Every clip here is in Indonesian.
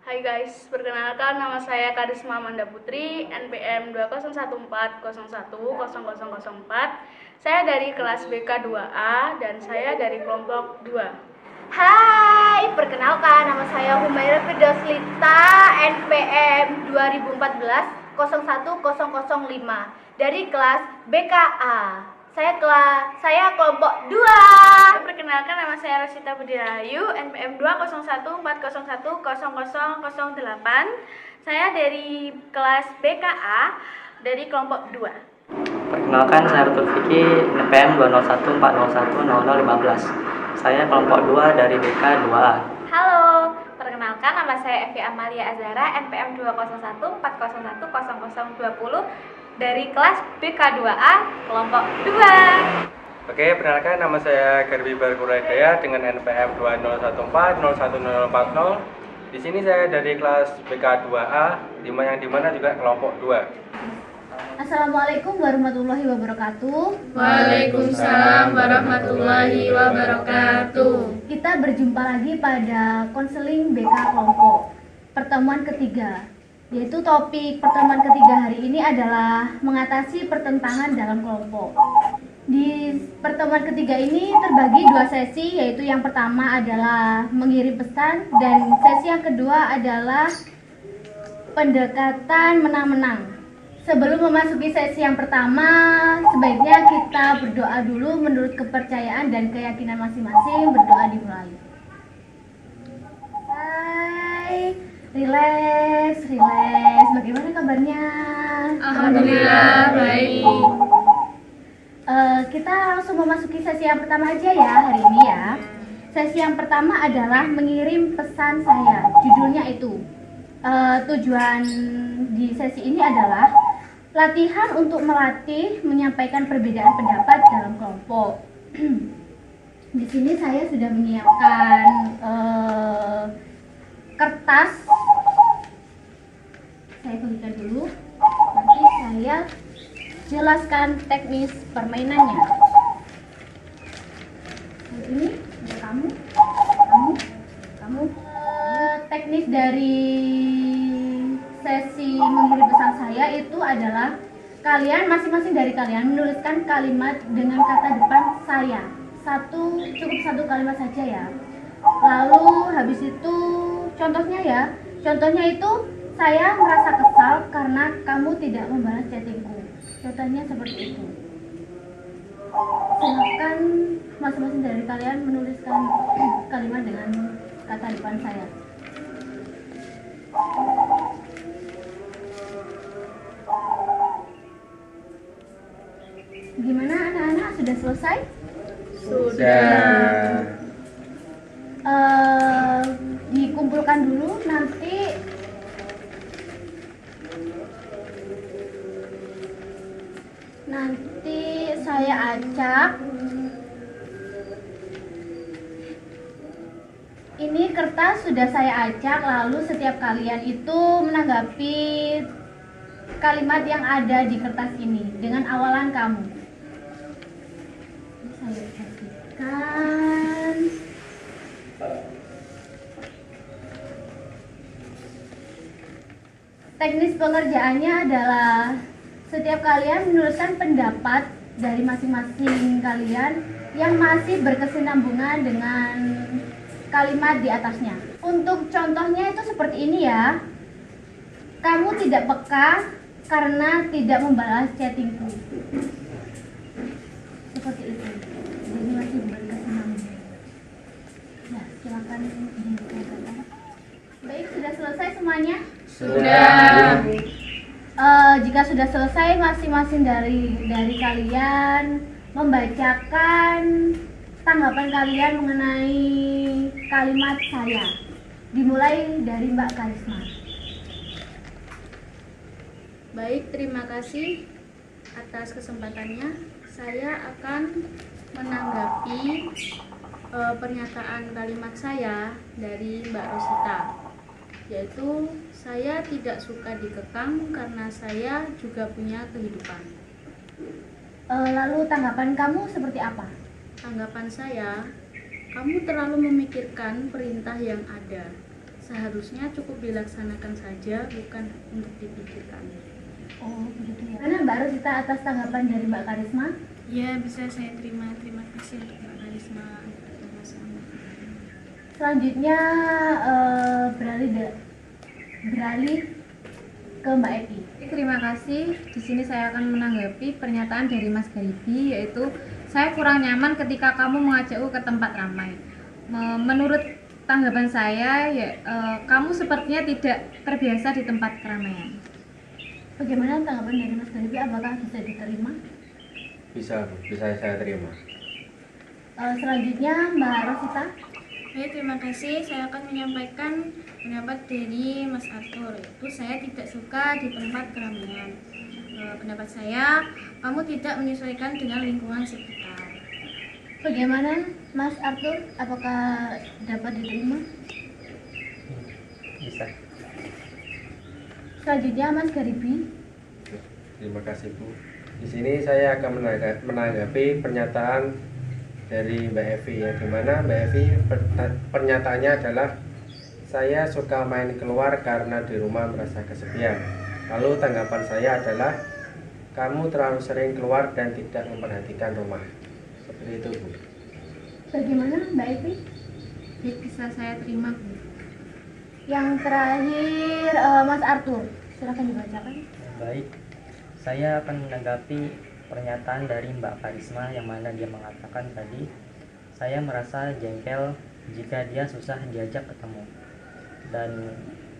Hai guys, perkenalkan nama saya Karisma Amanda Putri, NPM 201401010004. Saya dari kelas BK 2A dan saya dari kelompok 2. Hai, perkenalkan nama saya Humaira Firdauslita, NPM 2014 01005 dari kelas BKA. Saya kelompok 2. Perkenalkan nama saya Rosita Budirayu, NPM 20140100008. Saya dari kelas BKA dari kelompok 2. Perkenalkan, saya Rutul Fiki, NPM 20140100015. Saya kelompok 2 dari BK 2A. Halo, perkenalkan nama saya Evi Amalia Azara, NPM 20140101020 dari kelas BK 2A, kelompok 2. Oke, perkenalkan nama saya Garbi Barkuraidaya dengan NPM 201401040. Di sini saya dari kelas BK 2A, yang dimana juga kelompok 2. Assalamualaikum warahmatullahi wabarakatuh. Waalaikumsalam warahmatullahi wabarakatuh. Kita berjumpa lagi pada konseling BK kelompok pertemuan ketiga, yaitu topik pertemuan ketiga hari ini adalah mengatasi pertentangan dalam kelompok. Di pertemuan ketiga ini terbagi dua sesi, yaitu yang pertama adalah mengirim pesan dan sesi yang kedua adalah pendekatan menang-menang. Sebelum memasuki sesi yang pertama, sebaiknya kita berdoa dulu menurut kepercayaan dan keyakinan masing-masing. Berdoa dimulai. Hai, relax. Bagaimana kabarnya? Alhamdulillah, baik. Kita langsung memasuki sesi yang pertama aja ya hari ini ya. Sesi yang pertama adalah mengirim pesan saya. Judulnya itu. Tujuan di sesi ini adalah latihan untuk melatih menyampaikan perbedaan pendapat dalam kelompok. Di sini saya sudah menyiapkan kertas. Saya berikan dulu. Nanti saya jelaskan teknis permainannya. Ini ada kamu. Teknis dari sesi mengirim pesan saya itu adalah kalian masing-masing dari kalian menuliskan kalimat dengan kata depan saya. Cukup satu kalimat saja ya. Lalu habis itu contohnya itu saya merasa kesal karena kamu tidak membalas chattingku. Contohnya seperti itu. Silakan masing-masing dari kalian menuliskan kalimat dengan kata depan saya. Gimana anak-anak, sudah selesai? Sudah. Dikumpulkan dulu nanti saya acak. Ini kertas sudah saya acak, lalu setiap kalian itu menanggapi kalimat yang ada di kertas ini dengan awalan kamu. Saya perhatikan. Teknis pengerjaannya adalah setiap kalian menuliskan pendapat dari masing-masing kalian yang masih berkesinambungan dengan kalimat di atasnya. Untuk contohnya itu seperti ini ya. Kamu tidak peka karena tidak membalas chattingku. Seperti itu. Jadi masih berkesinambungan. Ya, silakan dikatakan. Baik, sudah selesai semuanya? Sudah. Jika sudah selesai, masing-masing dari kalian membacakan tanggapan kalian mengenai kalimat saya. Dimulai dari Mbak Karisma. Baik, terima kasih atas kesempatannya. Saya akan menanggapi pernyataan kalimat saya dari Mbak Rosita, yaitu saya tidak suka dikekang karena saya juga punya kehidupan. Lalu tanggapan kamu seperti apa? Tanggapan saya, kamu terlalu memikirkan perintah yang ada. seharusnya cukup dilaksanakan saja, bukan untuk dipikirkan. Oh begitu ya. Mana Mbak Rosita atas tanggapan dari Mbak Karisma? Ya, bisa saya terima. Terima kasih untuk Mbak Karisma. Selanjutnya beralih ke Mbak Epi. Terima kasih. Di sini saya akan menanggapi pernyataan dari Mas Garibi, yaitu saya kurang nyaman ketika kamu mengajakku ke tempat ramai. Menurut tanggapan saya, kamu sepertinya tidak terbiasa di tempat keramaian. Bagaimana tanggapan dari Mas Garibi? Apakah bisa diterima? Bisa saya terima. Selanjutnya Mbak Rosita. Baik, terima kasih. Saya akan menyampaikan pendapat dari Mas Arthur, yaitu saya tidak suka di tempat keramaian. Pendapat saya, kamu tidak menyesuaikan dengan lingkungan sekitar. Bagaimana Mas Arthur? Apakah dapat diterima? Bisa. Selanjutnya Mas Garibi. Terima kasih Bu. Di sini saya akan menanggapi pernyataan dari Mbak Evi, ya, dimana Mbak Evi pernyataannya adalah saya suka main keluar karena di rumah merasa kesepian. Lalu tanggapan saya adalah kamu terlalu sering keluar dan tidak memperhatikan rumah. Seperti itu Bu. Bagaimana Mbak Evi? Bisa saya terima, Bu. Yang terakhir Mas Arthur. Silakan dibacakan. Baik, saya akan menanggapi pernyataan dari Mbak Karisma yang mana dia mengatakan tadi, saya merasa jengkel jika dia susah diajak ketemu. Dan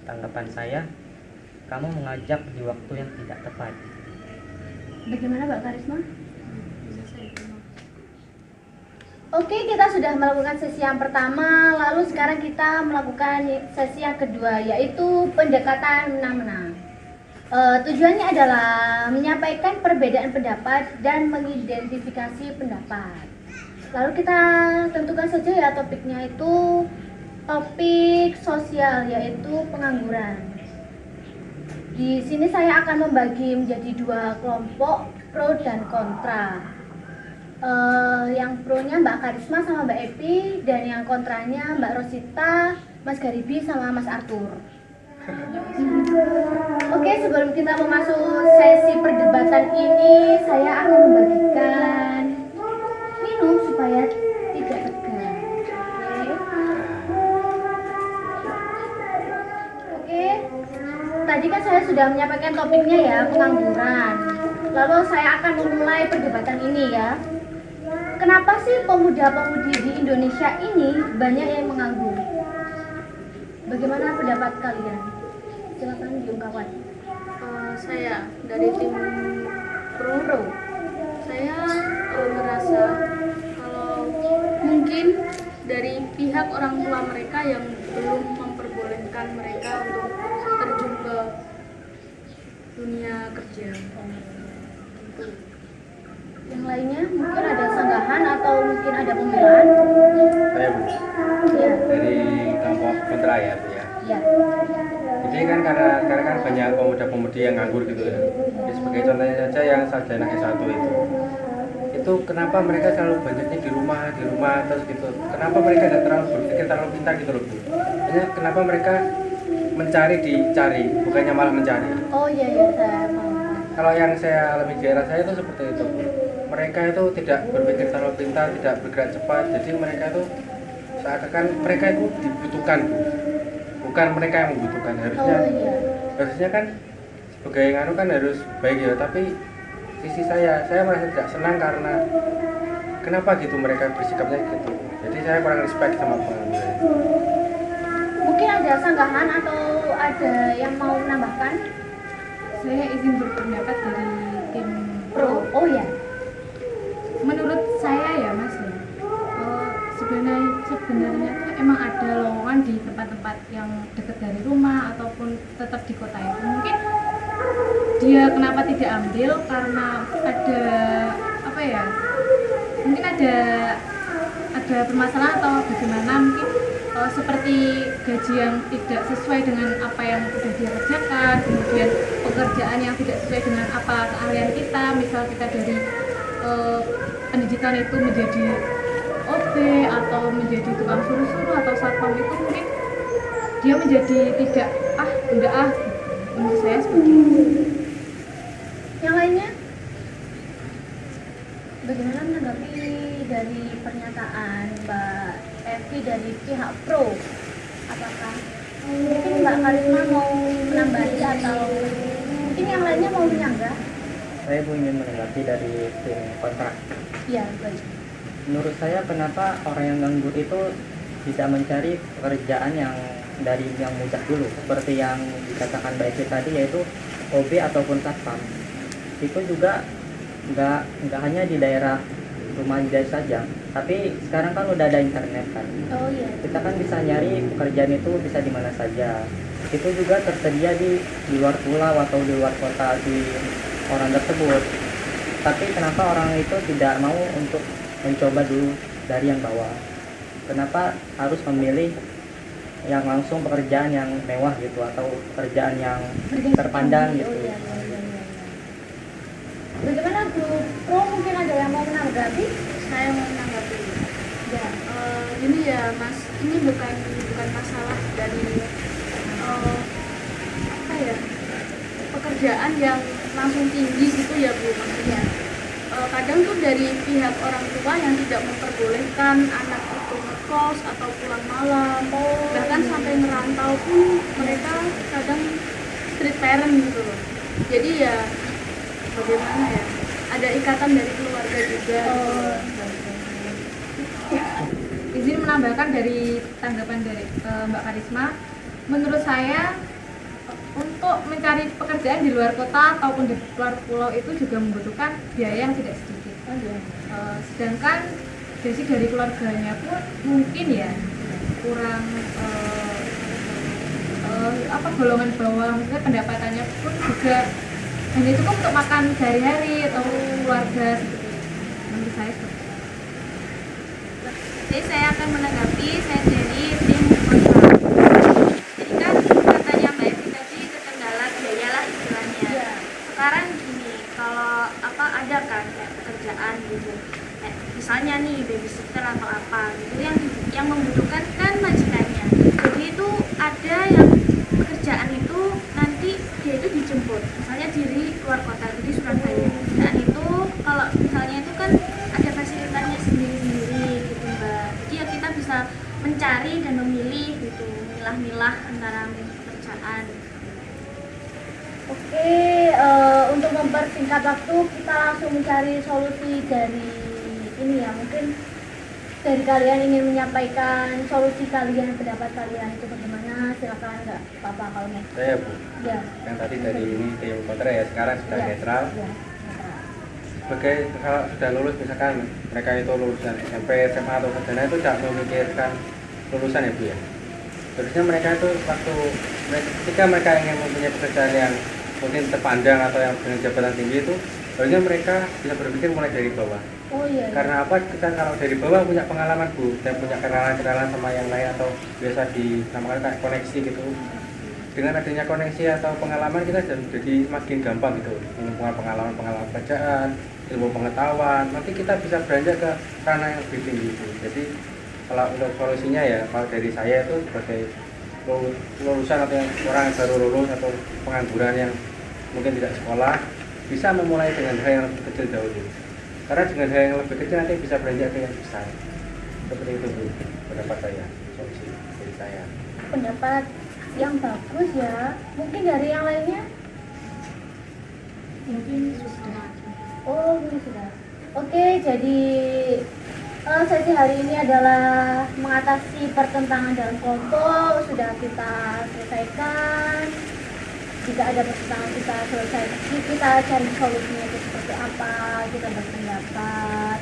tanggapan saya, kamu mengajak di waktu yang tidak tepat. Bagaimana Mbak Karisma? Bisa saya terima. Oke, kita sudah melakukan sesi yang pertama, lalu sekarang kita melakukan sesi yang kedua, yaitu pendekatan menang-menang. Tujuannya adalah menyampaikan perbedaan pendapat dan mengidentifikasi pendapat. Lalu kita tentukan saja ya topiknya, itu topik sosial, yaitu pengangguran. Di sini saya akan membagi menjadi dua kelompok, pro dan kontra. Yang pro-nya Mbak Karisma sama Mbak Epi, dan yang kontranya Mbak Rosita, Mas Garibi sama Mas Arthur. Oke, sebelum kita memasuki sesi perdebatan ini, saya akan membagikan minum supaya tidak tegang. Oke. Tadi kan saya sudah menyampaikan topiknya ya, pengangguran. Lalu saya akan memulai perdebatan ini ya. Kenapa sih pemuda-pemudi di Indonesia ini banyak yang menganggur? Bagaimana pendapat kalian? Silakan diungkapkan. Saya dari tim pro. Saya merasa kalau mungkin dari pihak orang tua mereka yang belum memperbolehkan mereka untuk terjun ke dunia kerja. Yang lainnya mungkin ada sanggahan atau mungkin ada pembelaan? Saya Bu, Ya. dari kelompok kontra ya Bu ya. Ya. Jadi kan karena kan banyak pemuda-pemudi yang nganggur gitu ya. Jadi sebagai contohnya saja yang sarjana S1 itu kenapa mereka selalu banyaknya di rumah terus gitu. Kenapa mereka tidak terlalu berpikir terlalu pintar gitu loh Bu. Hanya kenapa mereka dicari, bukannya malah mencari. Oh iya ya, saya paham. Kalau yang saya alami di daerah saya itu seperti itu Bu. Mereka itu tidak berpikir terlalu pintar, tidak bergerak cepat. Jadi mereka itu seakan mereka itu dibutuhkan Bu. Bukan mereka yang membutuhkan. Harusnya kan sebagai nganu kan harus baik ya, tapi sisi saya merasa tidak senang karena kenapa gitu mereka bersikapnya gitu. Jadi saya kurang respect sama pengangguran. Mungkin ada sanggahan atau ada yang mau menambahkan? Saya izin berpendapat dari tim Pro. Oh ya. Menurut saya ya Mas ya, sebenarnya tuh emang ada lowongan di tempat-tempat yang dekat dari rumah ataupun tetap di kota itu. Mungkin dia kenapa tidak ambil karena ada apa ya? Mungkin ada permasalahan atau bagaimana, mungkin seperti gaji yang tidak sesuai dengan apa yang sudah dia kerjakan, kemudian pekerjaan yang tidak sesuai dengan apa keahlian kita. Misal kita dari pendidikan itu menjadi OB atau menjadi tukang suruh-suruh atau satpam, itu mungkin dia menjadi tidak benda menurut saya seperti itu. Yang lainnya, bagaimana menanggapi dari pernyataan Mbak Evi dari pihak pro? Apakah mungkin Mbak Karisma mau menambahi atau mungkin yang lainnya mau menyanggah? Saya ingin menanggapi dari tim kontra. Iya, baik. Menurut saya, kenapa orang yang nganggur itu bisa mencari pekerjaan yang dari yang mudah dulu, seperti yang dikatakan Mbak Evi tadi, yaitu OB ataupun satpam. Itu juga nggak hanya di daerah rumah dia saja, tapi sekarang kan udah ada internet kan. Oh iya. Kita kan bisa nyari pekerjaan itu bisa di mana saja. Itu juga tersedia di luar pulau atau di luar kota di orang tersebut. Tapi kenapa orang itu tidak mau untuk mencoba dulu dari yang bawah? Kenapa harus memilih yang langsung pekerjaan yang mewah gitu, atau pekerjaan yang terpandang gitu? Oh, iya. Bagaimana Bu Pro, mungkin ada yang mau menanggapi? Saya mau menanggapi. Ya. Ini ya Mas, ini bukan masalah dari pekerjaan yang langsung tinggi gitu ya Bu, maksudnya. Kadang tuh dari pihak orang tua yang tidak memperbolehkan anak itu ngekos atau pulang malam, bahkan sampai merantau pun mereka kadang street parent gitu loh. Jadi ya bagaimana ya, ada ikatan dari keluarga juga. Izin menambahkan dari tanggapan dari Mbak Karisma, menurut saya untuk mencari pekerjaan di luar kota ataupun di luar pulau itu juga membutuhkan biaya yang tidak sedikit. Sedangkan basic dari keluarganya pun mungkin ya kurang golongan bawah, maksudnya pendapatannya pun juga hanya cukup untuk makan sehari-hari atau keluarga seperti itu. Menurut saya seperti itu. Jadi saya akan menanggapi, saya dari tim kontra. Jadi kan katanya Mbak Evi tadi terkendala biaya lah istilahnya. Iya. Sekarang gini, kalau ada kan kayak pekerjaan gitu, kayak misalnya nih babysitter atau apa gitu yang membutuhkan kan majikannya. Jadi itu ada yang pekerjaan itu nanti dia itu dijemput, misalnya di luar kota, jadi Surabaya. Dan itu kalau misalnya itu kan ada fasilitasnya sendiri-sendiri gitu Mbak. Jadi ya kita bisa mencari dan memilih gitu, milah-milah antara pekerjaan. Oke, untuk mempersingkat waktu kita langsung mencari solusi dari ini ya. Mungkin dari kalian ingin menyampaikan solusi kalian, pendapat kalian itu bagaimana? Silakan, nggak apa-apa kalau mau. Saya Bu, Ya. yang tadi dari ini tim kontra ya, sekarang sudah Ya. netral. Ya. Sebagai kalau sudah lulus, misalkan mereka itu lulusan SMP, SMA atau sarjana, itu tidak memikirkan lulusan ya Bu ya. Terusnya mereka itu ketika mereka ingin mempunyai pekerjaan yang mungkin terpandang atau yang dengan jabatan tinggi itu, harusnya mereka bisa berpikir mulai dari bawah. Oh iya. Karena apa? Kita kalau dari bawah punya pengalaman Bu, dan punya kenalan-kenalan sama yang lain atau biasa dinamakan kayak koneksi gitu. Dengan adanya koneksi atau pengalaman kita jadi semakin gampang gitu mengumpulkan pengalaman kerjaan, ilmu pengetahuan. Nanti kita bisa beranjak ke ranah yang lebih tinggi gitu. Jadi kalau untuk solusinya ya, kalau dari saya itu sebagai lulusan atau orang yang baru lulus atau pengangguran yang mungkin tidak sekolah, bisa memulai dengan hal yang lebih kecil dahulu. Karena dengan hal yang lebih kecil nanti bisa beranjak ke yang besar. Seperti itu Bu, pendapat saya, solusi dari saya. Pendapat yang bagus ya. Mungkin dari yang lainnya? Mungkin sudah. Oh, ini sudah. Oke, jadi sesi hari ini adalah mengatasi pertentangan dalam kelompok. Sudah kita selesaikan. Jika ada pertentangan kita selesaikan, kita cari solusinya itu seperti apa. Kita berpendapat,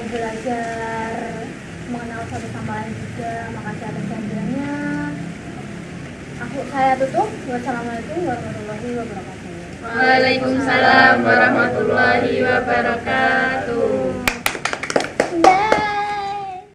belajar mengenal satu sama lain juga. Makasih atas kehadirannya. Saya tutup. Wassalamualaikum warahmatullahi wabarakatuh. Waalaikumsalam warahmatullahi wabarakatuh.